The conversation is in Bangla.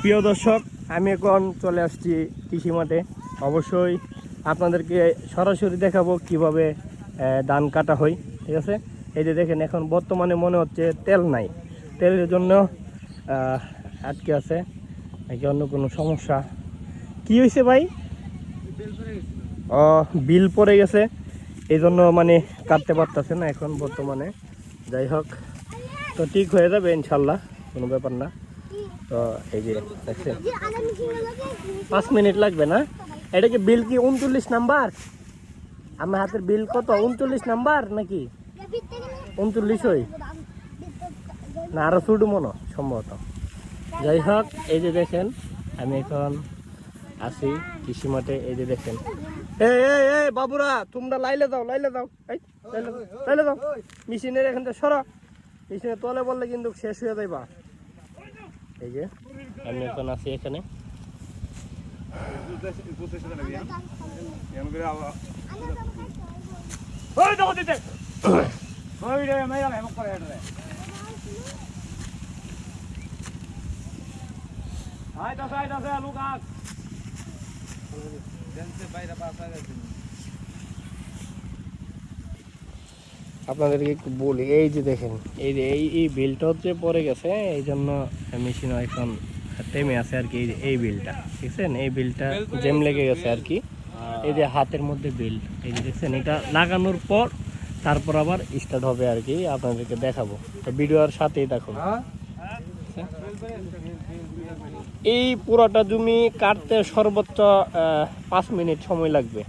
প্রিয় দর্শক, আমি এখন চলে আসছি কৃষি মাঠে। অবশ্যই আপনাদেরকে সরাসরি দেখাবো কিভাবে ধান কাটা হয়। ঠিক আছে, এই যে দেখেন এখন বর্তমানে মনে হচ্ছে তেল নাই, তেলের জন্য আটকে আছে নাকি অন্য কোনো সমস্যা। কি হয়েছে ভাই? বিল পড়ে গেছে, এই জন্য মানে কাটতে পারতেছে না এখন বর্তমানে। যাই হোক, তো ঠিক হয়ে যাবে ইনশাল্লাহ, কোনো ব্যাপার না। তো এই যে দেখছেন 5 মিনিট লাগবে না। এটা কি বিল কি 39 নাম্বার? আমার হাতের বিল কত 39 নাম্বার নাকি 39 হই না আরো ছোট মনে সম্ভবত। যাই হোক, এই যে দেখেন আমি এখন আছি কৃষি মাঠে। এই যে দেখেন, এই বাবুরা তোমরা লাইলে যাও, লাইলে যাও মেশিনের এখান থেকে সরা। মেশিনের তলে বললে কিন্তু শেষ হয়ে যাইবা। এই যে আমি এখন আছি এখানে। আপনাদেরকে একটু বলি, এই যে দেখেন এই যে এই বিলটা হচ্ছে পড়ে গেছে, এই জন্য মেশিন এখন থেমে আছে আর কি। এই বিলটা দেখছেন, এই বিলটা জ্যাম লেগে গেছে আর কি। এই যে হাতের মধ্যে বিল, এই যে দেখছেন, এটা লাগানোর পর তারপর আবার স্টার্ট হবে আর কি। আপনাদেরকে দেখাবো, তো ভিডিওর সাথেই দেখুন। এই পুরোটা জমি কাটতে সর্বোচ্চ 5 মিনিট সময় লাগবে।